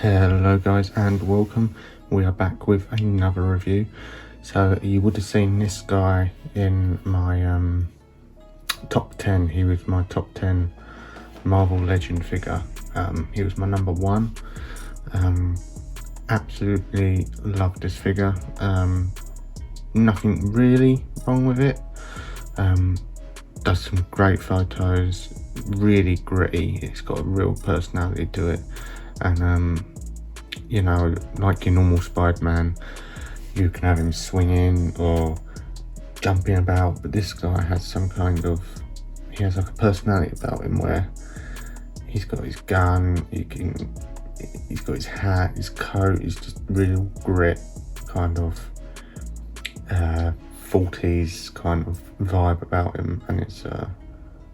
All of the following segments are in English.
Hello guys and welcome. We are back with another review. So you would have seen this guy in my top 10. He was my top 10 Marvel Legend figure. He was my number one. Absolutely love this figure. Nothing really wrong with it. Does some great photos, really gritty. It's got a real personality to it, and you know, like your normal Spiderman, you can have him swinging or jumping about, but this guy has some kind of, he has like a personality about him where he's got his gun, he's got his hat, his coat, he's just real grit, kind of 40s kind of vibe about him, and it's a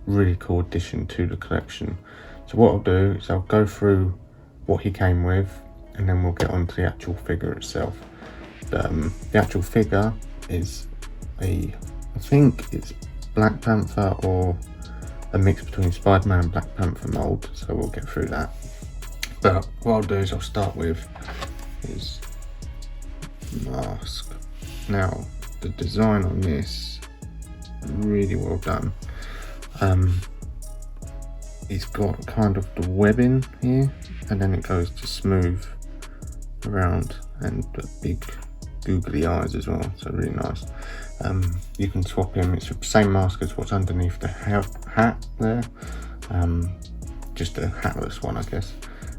really cool addition to the collection. So what I'll do is I'll go through what he came with, and then we'll get on to the actual figure itself. The actual figure is I think it's Black Panther or a mix between Spiderman and Black Panther mold, so we'll get through that. But what I'll do is I'll start with his mask. Now the design on this, really well done. He's got kind of the webbing here, and then it goes to smooth around, and the big googly eyes as well, so really nice. You can swap him, it's the same mask as what's underneath the hat there, just a hatless one I guess.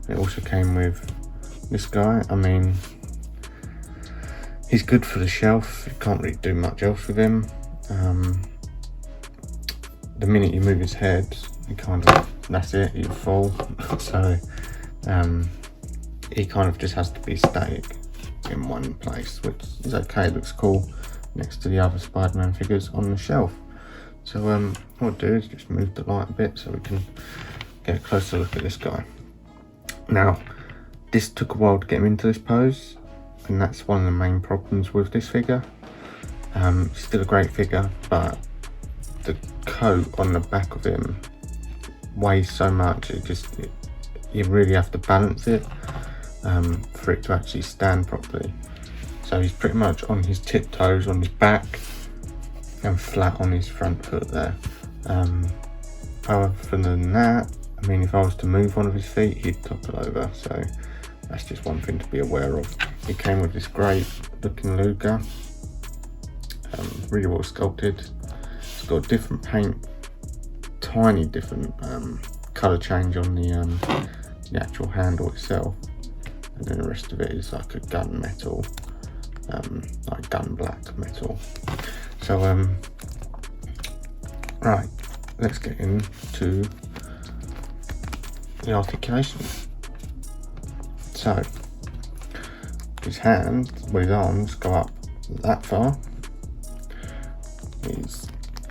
It also came with this guy. I mean, he's good for the shelf, you can't really do much else with him. The minute you move his head, you kind of, that's it, you fall. So he kind of just has to be static in one place, which is okay, looks cool next to the other Spider-Man figures on the shelf. So what I'll do is just move the light a bit so we can get a closer look at this guy. Now, this took a while to get him into this pose, and that's one of the main problems with this figure. Still a great figure, but the coat on the back of him weighs so much, you really have to balance it for it to actually stand properly. So he's pretty much on his tiptoes on his back and flat on his front foot there. Other than that, I mean, if I was to move one of his feet, he'd topple over, so that's just one thing to be aware of. He came with this great looking Luger, really well sculpted. It's got a different paint, tiny different colour change on the actual handle itself, and then the rest of it is like a gun metal, like gun black metal. So right, let's get into the articulation. So his hands, well, his arms go up that far. He's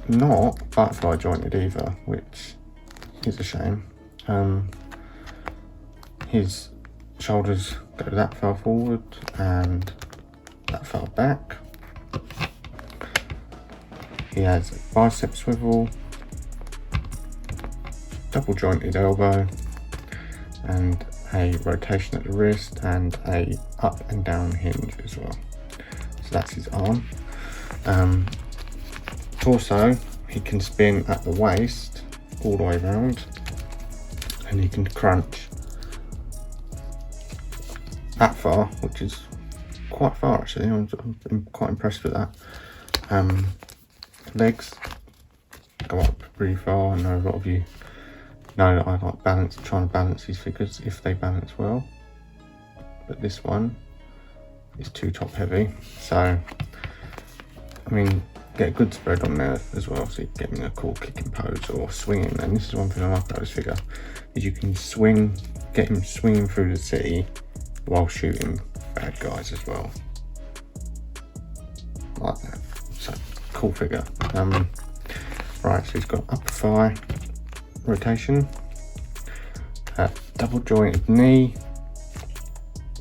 not butterfly jointed either, which is a shame. His shoulders go that far forward and that far back. He has a bicep swivel, double jointed elbow, and a rotation at the wrist, and a up and down hinge as well. So that's his arm. Torso, he can spin at the waist all the way around, and he can crunch that far, which is quite far actually. I'm quite impressed with that. Legs go up really far. I know a lot of you know that I like trying to balance these figures if they balance well, but this one is too top heavy, so I mean, get a good spread on there as well, so you get in a cool kicking pose or swinging. And this is one thing I like about this figure, is you can get him swinging through the city while shooting bad guys as well, like that. So cool figure. Right, so he's got upper thigh rotation, double jointed knee,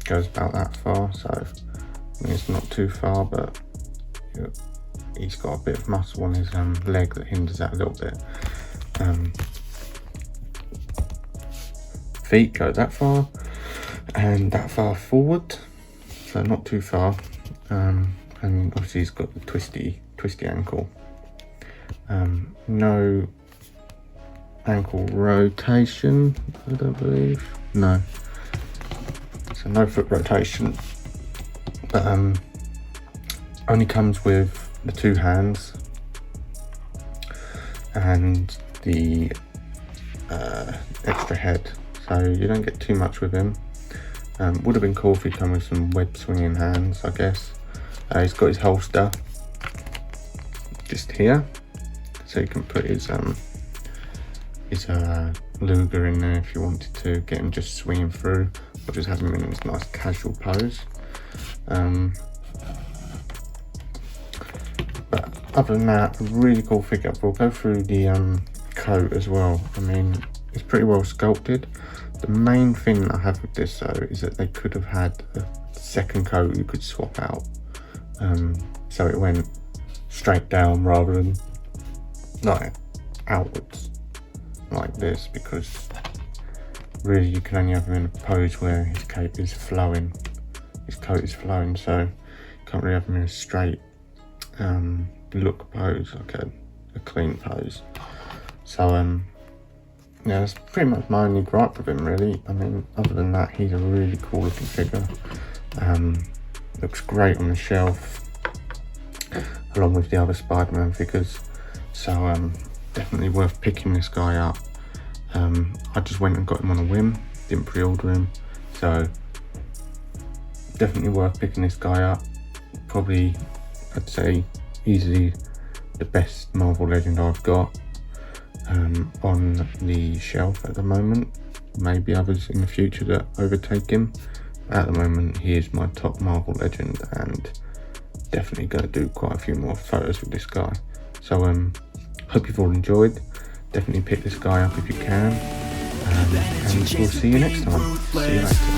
goes about that far, so I mean, it's not too far, but he's got a bit of muscle on his leg that hinders that a little bit. Feet go that far, and that far forward, so not too far. And obviously he's got the twisty ankle. No ankle rotation, I don't believe. No. So no foot rotation. But only comes with the 2 hands and the extra head. So you don't get too much with him. Would have been cool if he'd come with some web swinging hands, I guess. He's got his holster just here, so you can put his Luger in there if you wanted to get him just swinging through, or just have him in this nice casual pose. But other than that, a really cool figure. We'll go through the coat as well. I mean, it's pretty well sculpted. The main thing I have with this though is that they could have had a second coat you could swap out, so it went straight down rather than like outwards like this, because really you can only have him in a pose where his coat is flowing, so you can't really have him in a straight look pose, like a clean pose. So yeah, that's pretty much my only gripe with him really. I mean, other than that, he's a really cool looking figure. Looks great on the shelf along with the other Spider-Man figures, so definitely worth picking this guy up. I just went and got him on a whim, didn't pre-order him, so definitely worth picking this guy up. Probably, I'd say, easily the best Marvel Legend I've got on the shelf at the moment. Maybe others in the future that overtake him. At the moment, he is my top Marvel Legend, and definitely going to do quite a few more photos with this guy. So hope you've all enjoyed. Definitely pick this guy up if you can, and we'll see you next time. See you later.